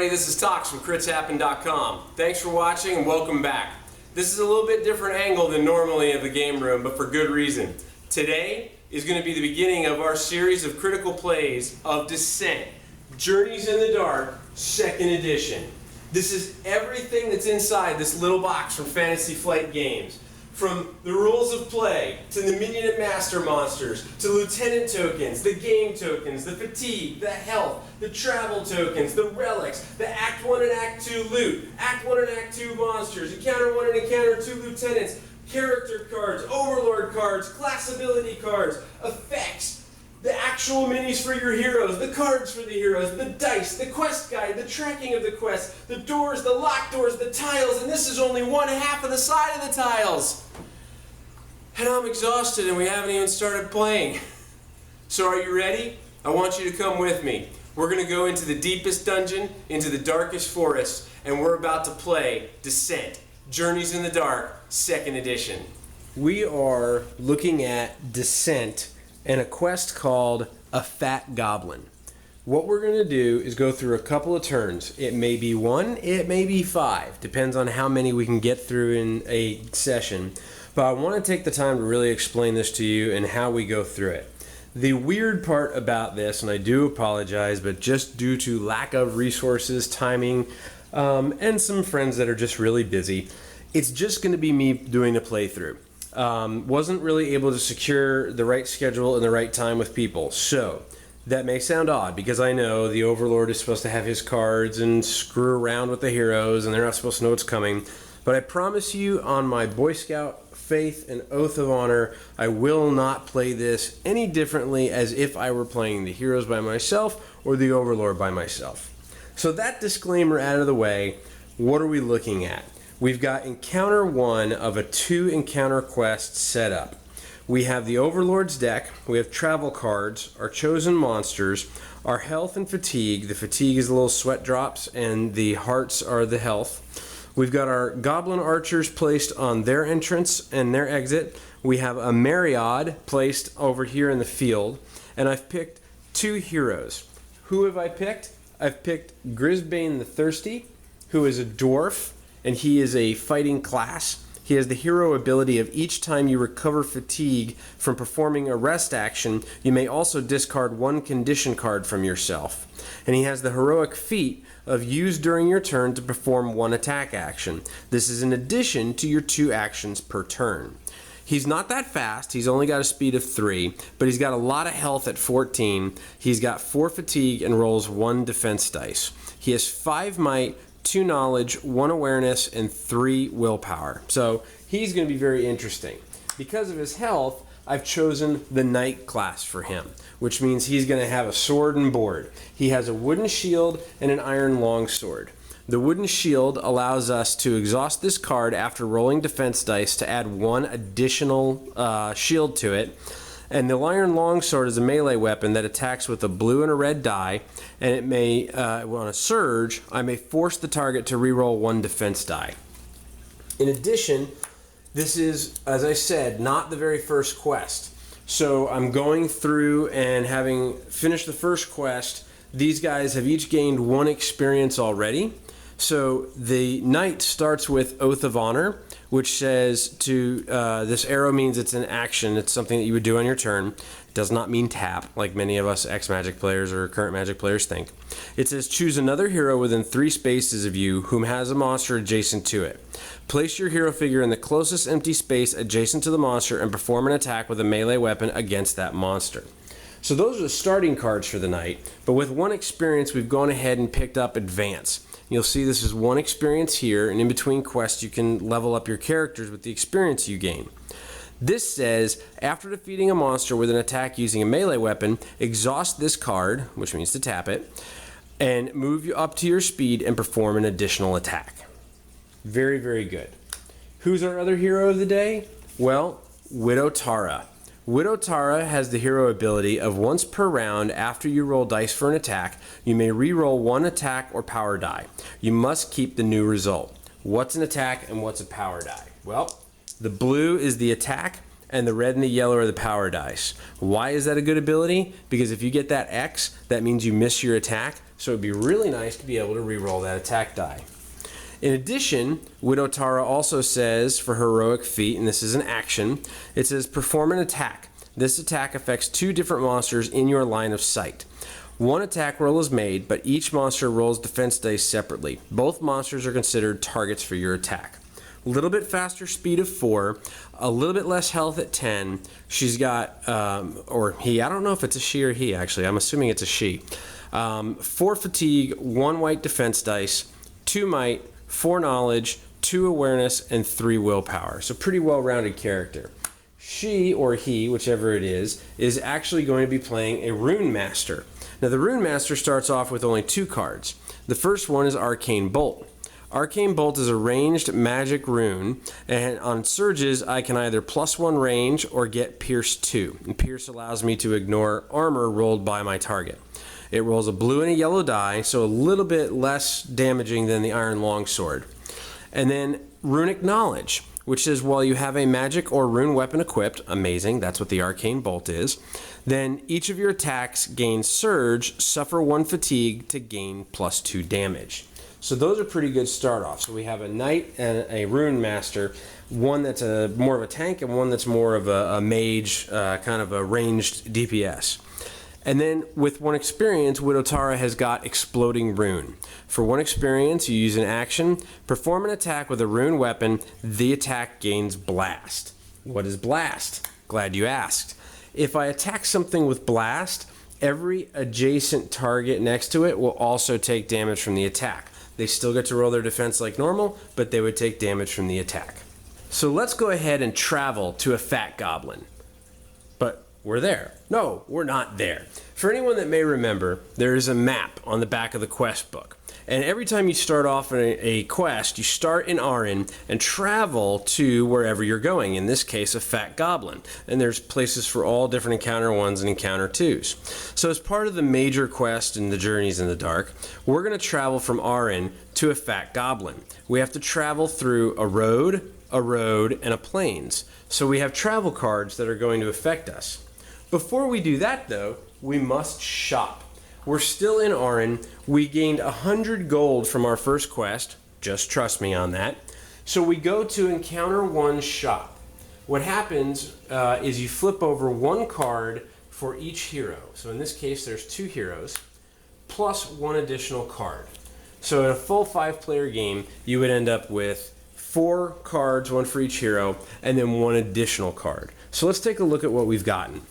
everybody, this is Tox from critshappen.com. Thanks for watching and welcome back. This is a little bit different angle than normally of the game room, but for good reason. Today is going to be the beginning of our series of critical plays of Descent, Journeys in the Dark, 2nd edition. This is everything that's inside this little box from Fantasy Flight Games. From the rules of play, to the minion and master monsters, to lieutenant tokens, the game tokens, the fatigue, the health, the travel tokens, the relics, the Act 1 and Act 2 loot, Act 1 and Act 2 monsters, Encounter 1 and Encounter 2 lieutenants, character cards, Overlord cards, class ability cards, effects, the actual minis for your heroes, the cards for the heroes, the dice, the quest guide, the tracking of the quest, the doors, the locked doors, the tiles, and this is only one half of the side of the tiles. And I'm exhausted and we haven't even started playing. So are you ready? I want you to come with me. We're going to go into the deepest dungeon, into the darkest forest, and we're about to play Descent, Journeys in the Dark, 2nd edition. We are looking at Descent and a quest called A Fat Goblin. What we're going to do is go through a couple of turns. It may be 1, it may be 5, depends on how many we can get through in a session. But I want to take the time to really explain this to you and how we go through it. The weird part about this, and I do apologize, but just due to lack of resources, timing, and some friends that are just really busy, it's just going to be me doing a playthrough. Wasn't really able to secure the right schedule and the right time with people. So that may sound odd because I know the Overlord is supposed to have his cards and screw around with the heroes and they're not supposed to know what's coming. But I promise you on my Boy Scout faith and oath of honor, I will not play this any differently as if I were playing the heroes by myself or the Overlord by myself. So that disclaimer out of the way, what are we looking at? We've got encounter 1 of a 2 encounter quest set up. We have the Overlord's deck, we have travel cards, our chosen monsters, our health and fatigue. The fatigue is the little sweat drops and the hearts are the health. We've got our goblin archers placed on their entrance and their exit. We have a Myriad placed over here in the field. And I've picked 2 heroes. Who have I picked? I've picked Grisbane the Thirsty, who is a dwarf, and he is a fighting class. He has the hero ability of each time you recover fatigue from performing a rest action, you may also discard 1 condition card from yourself. And he has the heroic feat of use during your turn to perform 1 attack action. This is in addition to your 2 actions per turn. He's not that fast, he's only got a speed of 3, but he's got a lot of health at 14. He's got 4 fatigue and rolls 1 defense dice. He has 5 might, 2 knowledge, 1 awareness, and 3 willpower. So he's going to be very interesting. Because of his health, I've chosen the Knight class for him, which means he's going to have a sword and board. He has a wooden shield and an iron longsword. The wooden shield allows us to exhaust this card after rolling defense dice to add 1 additional shield to it. And the iron longsword is a melee weapon that attacks with a blue and a red die, and it may, on a surge, I may force the target to reroll 1 defense die. In addition, this is, as I said, not the very first quest. So I'm going through and having finished the first quest, these guys have each gained 1 experience already. So the knight starts with Oath of Honor, which says to, this arrow means it's an action, it's something that you would do on your turn. It does not mean tap, like many of us ex-Magic players or current Magic players think. It says choose another hero within 3 spaces of you whom has a monster adjacent to it. Place your hero figure in the closest empty space adjacent to the monster and perform an attack with a melee weapon against that monster. So those are the starting cards for the knight, but with 1 experience we've gone ahead and picked up Advance. You'll see this is 1 experience here, and in between quests you can level up your characters with the experience you gain. This says, after defeating a monster with an attack using a melee weapon, exhaust this card, which means to tap it, and move you up to your speed and perform an additional attack. Very, very good. Who's our other hero of the day? Well, Widow Tara. Widow Tara has the hero ability of once per round after you roll dice for an attack, you may re-roll 1 attack or power die. You must keep the new result. What's an attack and what's a power die? Well, the blue is the attack and the red and the yellow are the power dice. Why is that a good ability? Because if you get that X, that means you miss your attack, so it'd be really nice to be able to re-roll that attack die. In addition, Widow Tara also says for heroic feat, and this is an action, it says perform an attack. This attack affects 2 different monsters in your line of sight. One attack roll is made, but each monster rolls defense dice separately. Both monsters are considered targets for your attack. A little bit faster speed of 4, a little bit less health at 10. She's got, or he, I don't know if it's a she or he actually, I'm assuming it's a she. 4 fatigue, 1 white defense dice, 2 might, 4 knowledge, 2 awareness, and 3 willpower. So pretty well-rounded character. She, or he, whichever it is actually going to be playing a Rune Master. Now the Rune Master starts off with only 2 cards. The first one is Arcane Bolt. Arcane Bolt is a ranged magic rune, and on surges I can either +1 range or get Pierce 2. And Pierce allows me to ignore armor rolled by my target. It rolls a blue and a yellow die, so a little bit less damaging than the Iron Longsword. And then Runic Knowledge, which says while you have a magic or rune weapon equipped, amazing, that's what the Arcane Bolt is, then each of your attacks gain Surge, suffer 1 fatigue to gain +2 damage. So those are pretty good start off. So we have a Knight and a Rune Master, one that's more of a tank and one that's more of a mage, kind of a ranged DPS. And then with 1 experience, Widow Tara has got Exploding Rune. For 1 experience, you use an action, perform an attack with a rune weapon, the attack gains Blast. What is Blast? Glad you asked. If I attack something with Blast, every adjacent target next to it will also take damage from the attack. They still get to roll their defense like normal, but they would take damage from the attack. So let's go ahead and travel to a fat goblin. But we're there. No, we're not there. For anyone that may remember, there is a map on the back of the quest book. And every time you start off in a quest, you start in Arin and travel to wherever you're going, in this case a fat goblin. And there's places for all different encounter 1s and encounter 2s. So as part of the major quest in the Journeys in the Dark, we're going to travel from Arin to a fat goblin. We have to travel through a road, and a plains. So we have travel cards that are going to affect us. Before we do that though, we must shop. We're still in Arin. We gained 100 gold from our first quest. Just trust me on that. So we go to Encounter 1 shop. What happens is you flip over 1 card for each hero. So in this case, there's 2 heroes, plus 1 additional card. So in a full 5-player game, you would end up with 4 cards, 1 for each hero, and then 1 additional card. So let's take a look at what we've gotten.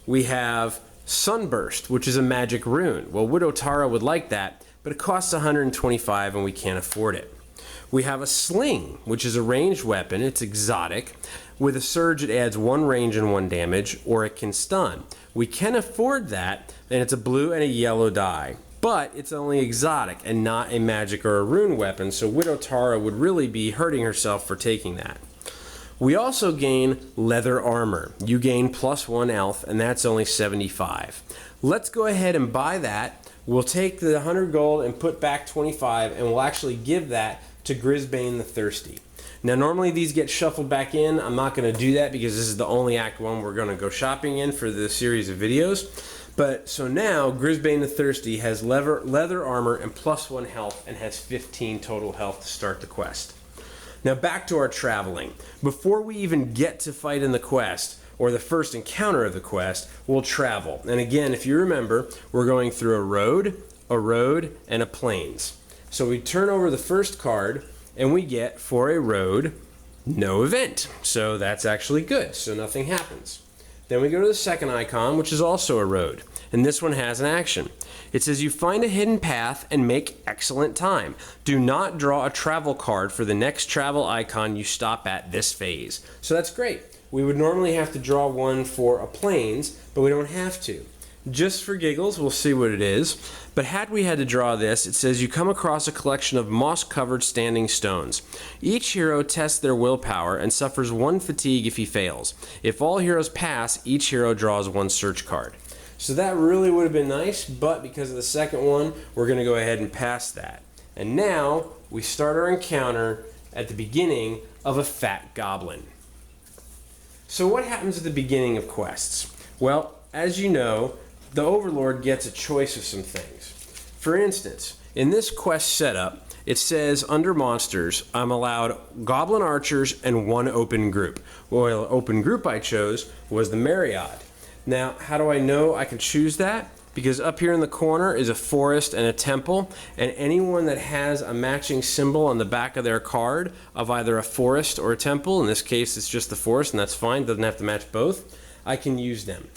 We have Sunburst, which is a magic rune. Well, Widow Tara would like that, but it costs 125 and we can't afford it. We have a Sling, which is a ranged weapon. It's exotic. With a Surge, it adds 1 range and 1 damage, or it can stun. We can afford that, and it's a blue and a yellow die. But it's only exotic and not a magic or a rune weapon, so Widow Tara would really be hurting herself for taking that. We also gain leather armor. You gain +1 health, and that's only 75. Let's go ahead and buy that. We'll take the 100 gold and put back 25, and we'll actually give that to Grisbane the Thirsty. Now normally these get shuffled back in. I'm not going to do that because this is the only Act 1 we're going to go shopping in for this series of videos. But so now Grisbane the Thirsty has leather armor and +1 health and has 15 total health to start the quest. Now back to our traveling. Before we even get to fight in the quest, or the first encounter of the quest, we'll travel. And again, if you remember, we're going through a road, and a plains. So we turn over the first card, and we get, for a road, no event. So that's actually good, so nothing happens. Then we go to the second icon, which is also a road, and this one has an action. It says you find a hidden path and make excellent time. Do not draw a travel card for the next travel icon you stop at this phase. So that's great. We would normally have to draw one for a plains, but we don't have to. Just for giggles, we'll see what it is. But had we had to draw this, it says you come across a collection of moss-covered standing stones. Each hero tests their willpower and suffers 1 fatigue if he fails. If all heroes pass, each hero draws 1 search card. So that really would have been nice, but because of the second one, we're going to go ahead and pass that. And now, we start our encounter at the beginning of a fat goblin. So what happens at the beginning of quests? Well, as you know, the Overlord gets a choice of some things. For instance, in this quest setup, it says under monsters, I'm allowed goblin archers and one open group. Well, the open group I chose was the Myriad. Now, how do I know I can choose that? Because up here in the corner is a forest and a temple, and anyone that has a matching symbol on the back of their card of either a forest or a temple, in this case it's just the forest, and that's fine, doesn't have to match both, I can use them.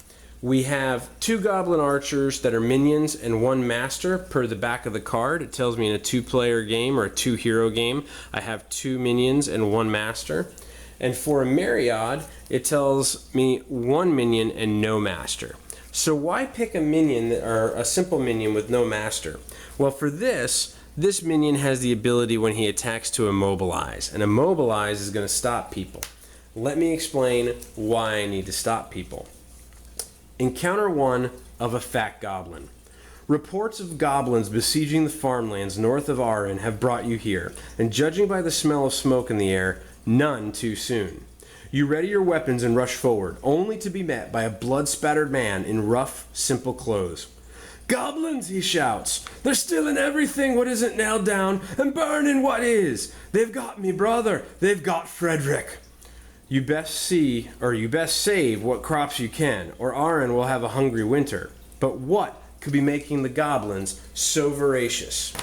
We have 2 goblin archers that are minions and 1 master per the back of the card. It tells me in a 2-player game or a 2-hero game, I have 2 minions and 1 master. And for a Myriad, it tells me 1 minion and no master. So why pick a minion or a simple minion with no master? Well, for this minion has the ability when he attacks to immobilize, and immobilize is going to stop people. Let me explain why I need to stop people. Encounter 1 of a fat goblin. Reports of goblins besieging the farmlands north of Arin have brought you here, and judging by the smell of smoke in the air, none too soon. You ready your weapons and rush forward, only to be met by a blood-spattered man in rough, simple clothes. Goblins, he shouts. They're stealing everything what isn't nailed down and burning what is. They've got me, brother. They've got Frederick. You best save what crops you can, or Arin will have a hungry winter. But what could be making the goblins so voracious?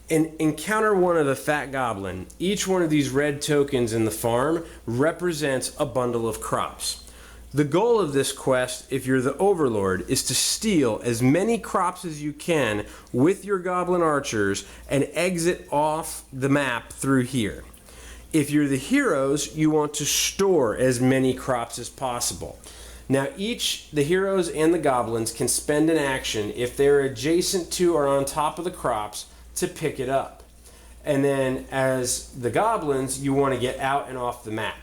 In Encounter 1 of the Fat Goblin, each one of these red tokens in the farm represents a bundle of crops. The goal of this quest, if you're the Overlord, is to steal as many crops as you can with your goblin archers and exit off the map through here. If you're the heroes, you want to store as many crops as possible. Now the heroes and the goblins can spend an action if they're adjacent to or on top of the crops to pick it up. And then as the goblins, you want to get out and off the map.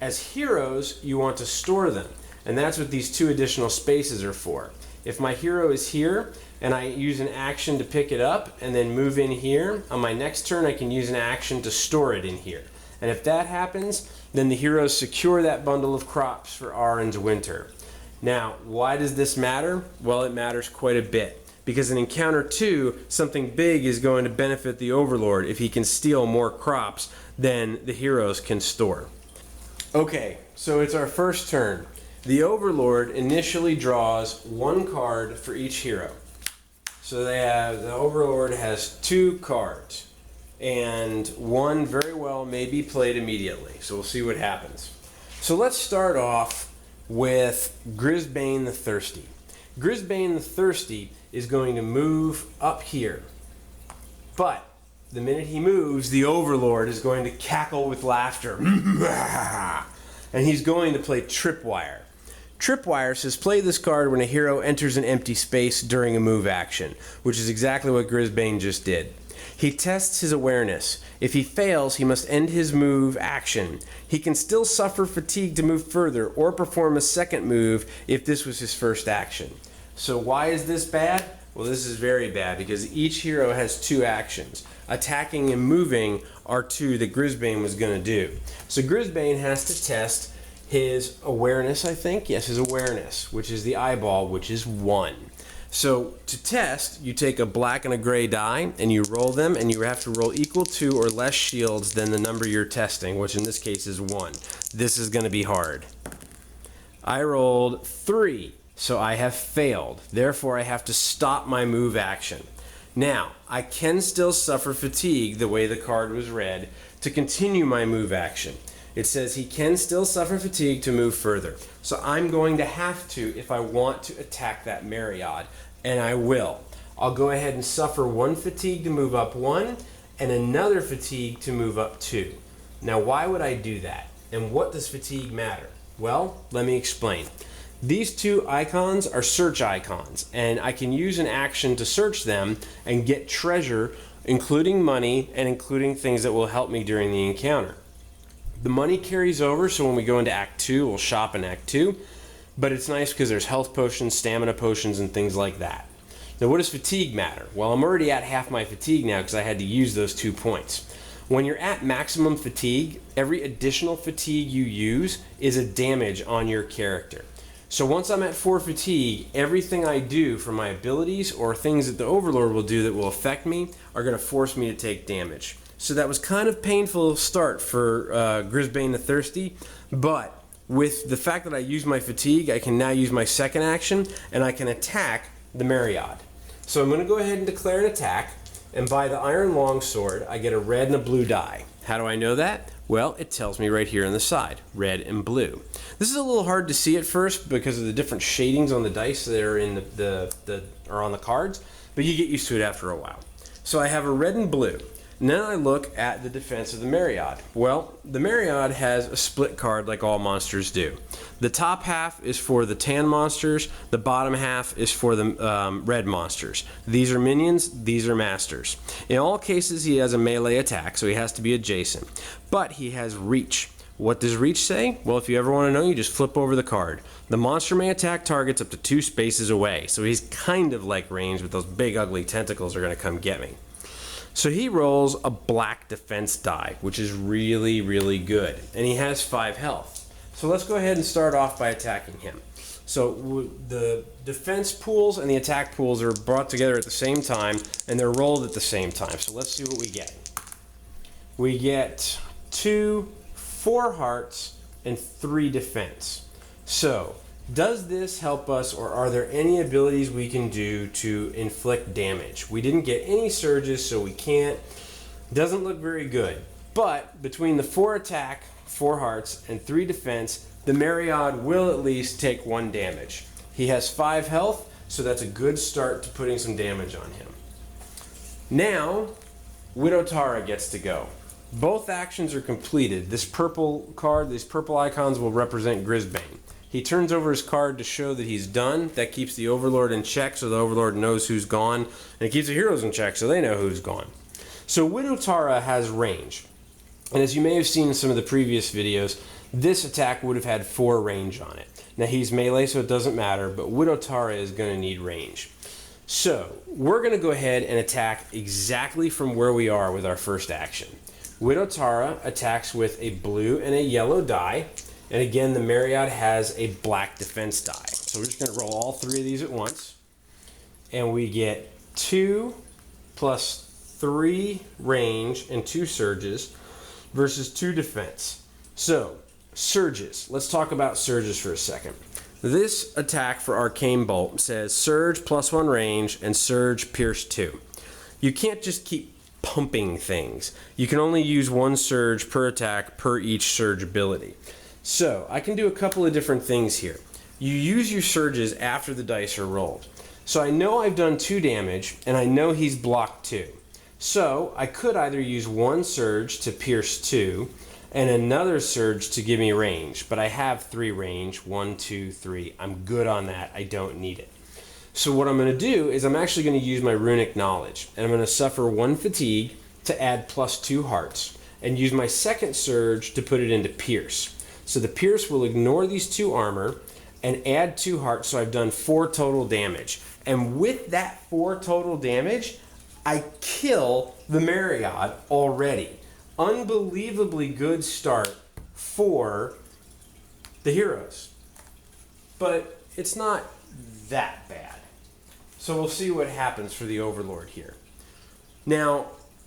As heroes, you want to store them. And that's what these 2 additional spaces are for. If my hero is here and I use an action to pick it up and then move in here, on my next turn I can use an action to store it in here. And if that happens, then the heroes secure that bundle of crops for Arin's winter. Now, why does this matter? Well, it matters quite a bit. Because in Encounter 2, something big is going to benefit the Overlord if he can steal more crops than the heroes can store. Okay, so it's our first turn. The Overlord initially draws 1 card for each hero. So the Overlord has 2 cards. And 1 very well may be played immediately. So we'll see what happens. So let's start off with Grisbane the Thirsty. Grisbane the Thirsty is going to move up here. But the minute he moves, the Overlord is going to cackle with laughter. And he's going to play Tripwire. Tripwire says play this card when a hero enters an empty space during a move action, which is exactly what Grisbane just did. He tests his awareness. If he fails, he must end his move action. He can still suffer fatigue to move further or perform a second move if this was his first action. So why is this bad? Well, this is very bad because each hero has 2 actions. Attacking and moving are 2 that Grisbane was going to do. So Grisbane has to test his awareness, I think. Yes, his awareness, which is the eyeball, which is 1. So to test, you take a black and a gray die and you roll them, and you have to roll equal to or less shields than the number you're testing, which in this case is 1. This is going to be hard. I rolled 3, so I have failed. Therefore, I have to stop my move action. Now, I can still suffer fatigue the way the card was read to continue my move action. It says he can still suffer fatigue to move further. So I'm going to have to if I want to attack that Myriad, and I will. I'll go ahead and suffer 1 fatigue to move up 1, and another fatigue to move up 2. Now why would I do that? And what does fatigue matter? Well, let me explain. These 2 icons are search icons, and I can use an action to search them and get treasure, including money and including things that will help me during the encounter. The money carries over, so when we go into Act 2, we'll shop in Act 2. But it's nice because there's health potions, stamina potions, and things like that. Now, what does fatigue matter? Well, I'm already at half my fatigue now because I had to use those 2 points. When you're at maximum fatigue, every additional fatigue you use is a damage on your character. So once I'm at 4 fatigue, everything I do from my abilities or things that the Overlord will do that will affect me are going to force me to take damage. So that was kind of painful start for Grisbane the Thirsty, but with the fact that I use my fatigue, I can now use my second action and I can attack the Myriad. So I'm going to go ahead and declare an attack, and by the Iron Longsword, I get a red and a blue die. How do I know that? Well, it tells me right here on the side, red and blue. This is a little hard to see at first because of the different shadings on the dice that are in or on the cards, but you get used to it after a while. So I have a red and blue. And then I look at the defense of the Myriad. Well, the Myriad has a split card like all monsters do. The top half is for the tan monsters, the bottom half is for the red monsters. These are minions, these are masters. In all cases, he has a melee attack, so he has to be adjacent. But he has reach. What does reach say? Well, if you ever want to know, you just flip over the card. The monster may attack targets up to 2 spaces away, so he's kind of like range, but those big ugly tentacles are going to come get me. So he rolls a black defense die, which is really, really good. And he has 5 health. So let's go ahead and start off by attacking him. So the defense pools and the attack pools are brought together at the same time, and they're rolled at the same time. So let's see what we get. We get 2, 4 hearts, and 3 defense. So does this help us, or are there any abilities we can do to inflict damage? We didn't get any surges, so we can't. Doesn't look very good. But between the 4 attack, 4 hearts, and 3 defense, the Myriad will at least take 1 damage. He has 5 health, so that's a good start to putting some damage on him. Now, Widow Tara gets to go. Both actions are completed. This purple card, these purple icons will represent Grisbane. He turns over his card to show that he's done. That keeps the Overlord in check, so the Overlord knows who's gone. And it keeps the heroes in check, so they know who's gone. So Widow Tara has range. And as you may have seen in some of the previous videos, this attack would have had 4 range on it. Now he's melee, so it doesn't matter, but Widow Tara is going to need range. So we're going to go ahead and attack exactly from where we are with our first action. Widow Tara attacks with a blue and a yellow die. And again, the Myriad has a black defense die. So we're just going to roll all 3 of these at once. And we get 2 plus 3 range and 2 surges versus 2 defense. So, surges. Let's talk about surges for a second. This attack for Arcane Bolt says surge plus 1 range and surge pierce 2. You can't just keep pumping things. You can only use 1 surge per attack per each surge ability. So, I can do a couple of different things here. You use your surges after the dice are rolled. So I know I've done 2 damage, and I know he's blocked 2. So, I could either use 1 surge to pierce 2, and another surge to give me range. But I have 3 range, 1, 2, 3. I'm good on that. I don't need it. So what I'm going to do is I'm actually going to use my Runic Knowledge, and I'm going to suffer 1 fatigue to add plus 2 hearts, and use my second surge to put it into pierce. So the pierce will ignore these 2 armor and add 2 hearts, so I've done 4 total damage. And with that 4 total damage, I kill the Myriad already. Unbelievably good start for the heroes. But it's not that bad. So we'll see what happens for the Overlord here. Now,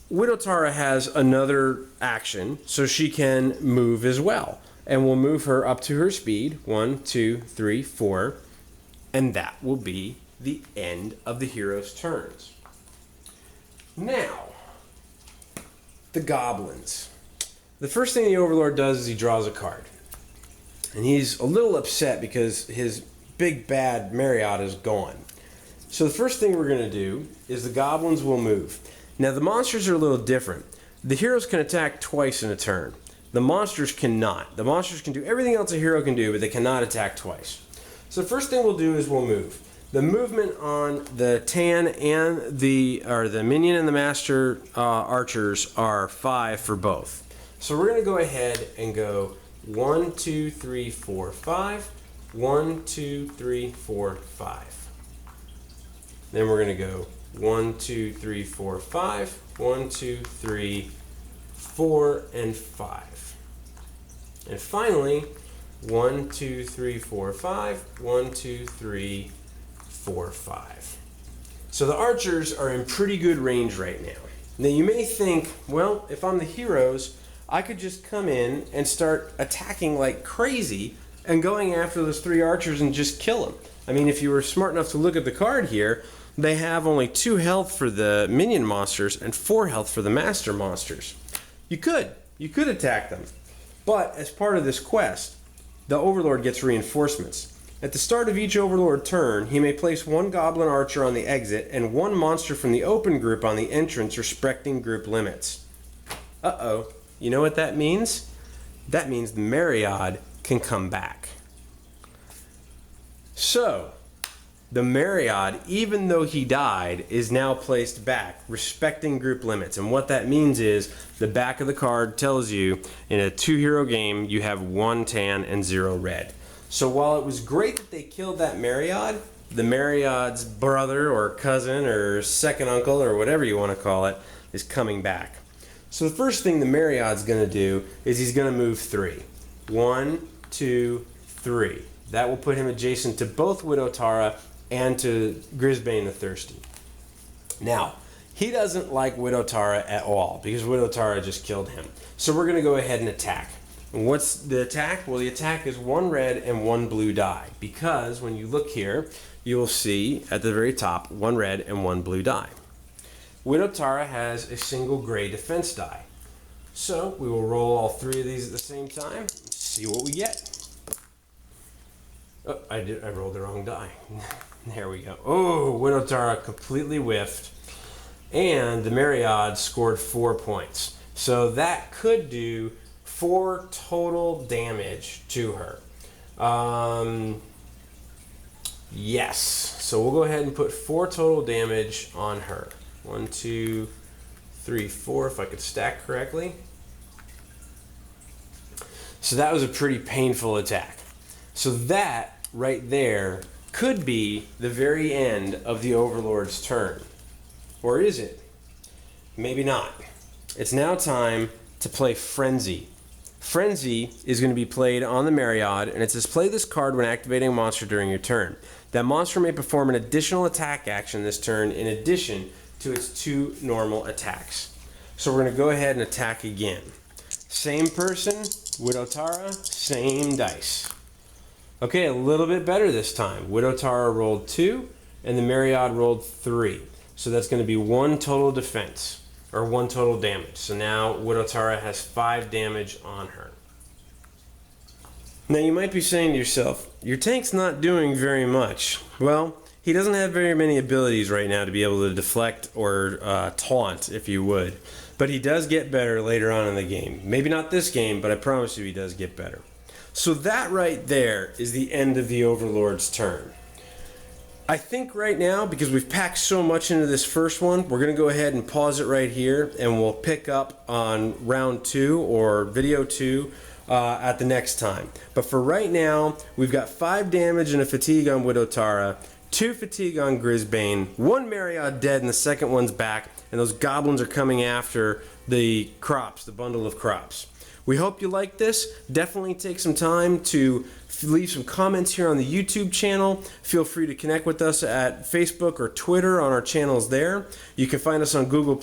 Widow Tara has another action, so she can move as well. And we'll move her up to her speed, 1, 2, 3, 4, and that will be the end of the hero's turns. Now, the goblins. The first thing the Overlord does is he draws a card. And he's a little upset because his big bad Myriad is gone. So the first thing we're going to do is the goblins will move. Now the monsters are a little different. The heroes can attack twice in a turn. The monsters cannot. The monsters can do everything else a hero can do, but they cannot attack twice. So the first thing we'll do is we'll move. The movement on the tan and the minion and the master archers are 5 for both. So we're going to go ahead and go 1, 2, 3, 4, 5. 1, 2, 3, 4, 5. Then we're going to go 1, 2, 3, 4, 5. 1, 2, 3, 4, and 5. And finally, 1, 2, 3, 4, 5. 1, 2, 3, 4, 5. So the archers are in pretty good range right now. Now you may think, well, if I'm the heroes, I could just come in and start attacking like crazy and going after those 3 archers and just kill them. I mean, if you were smart enough to look at the card here, they have only 2 health for the minion monsters and 4 health for the master monsters. You could attack them. But as part of this quest, the Overlord gets reinforcements. At the start of each Overlord turn, he may place 1 Goblin Archer on the exit and 1 monster from the open group on the entrance, respecting group limits. Uh-oh. You know what that means? That means the Myriad can come back. So, the Myriad, even though he died, is now placed back, respecting group limits. And what that means is, the back of the card tells you, in a 2-hero game, you have 1 tan and 0 red. So while it was great that they killed that Myriad, the Myriad's brother or cousin or second uncle or whatever you want to call it is coming back. So the first thing the Myriad's going to do is he's going to move 3. 1, 2, 3. That will put him adjacent to both Widow Tara and to Grisbane the Thirsty. Now, he doesn't like Widow Tara at all because Widow Tara just killed him. So we're going to go ahead and attack. And what's the attack? Well, the attack is 1 red and 1 blue die, because when you look here, you will see at the very top 1 red and 1 blue die. Widow Tara has a single gray defense die. So we will roll all 3 of these at the same time and see what we get. Oh, I rolled the wrong die. There we go. Oh, Widow Tara completely whiffed, and the Myriad scored 4 points. So that could do 4 total damage to her. Yes. So we'll go ahead and put 4 total damage on her. 1, 2, 3, 4, if I could stack correctly. So that was a pretty painful attack. So that right there could be the very end of the Overlord's turn. Or is it? Maybe not. It's now time to play Frenzy. Frenzy is going to be played on the Myriad, and it says play this card when activating a monster during your turn. That monster may perform an additional attack action this turn in addition to its 2 normal attacks. So we're going to go ahead and attack again. Same person, Widow Tara, same dice. Okay, a little bit better this time. Widow Tara rolled 2, and the Myriad rolled 3. So that's going to be 1 total defense, or 1 total damage. So now Widow Tara has 5 damage on her. Now you might be saying to yourself, your tank's not doing very much. Well, he doesn't have very many abilities right now to be able to deflect or taunt, if you would. But he does get better later on in the game. Maybe not this game, but I promise you he does get better. So that right there is the end of the Overlord's turn. I think right now, because we've packed so much into this first one, we're going to go ahead and pause it right here, and we'll pick up on round 2 or video 2 at the next time. But for right now, we've got 5 damage and a fatigue on Widow Tara, 2 fatigue on Grisbane, 1 Myriad dead and the second one's back, and those goblins are coming after the crops, the bundle of crops. We hope you like this. Definitely take some time to leave some comments here on the YouTube channel. Feel free to connect with us at Facebook or Twitter on our channels there. You can find us on Google+,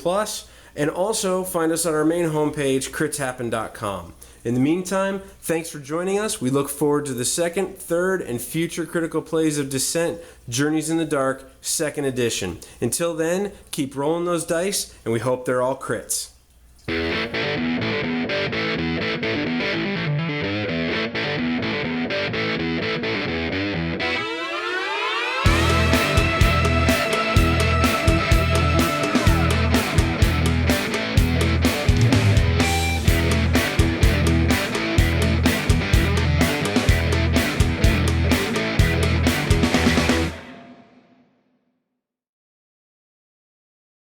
and also find us on our main homepage, critshappen.com. In the meantime, thanks for joining us. We look forward to the 2nd, 3rd, and future Critical Plays of Descent, Journeys in the Dark, 2nd edition. Until then, keep rolling those dice, and we hope they're all crits.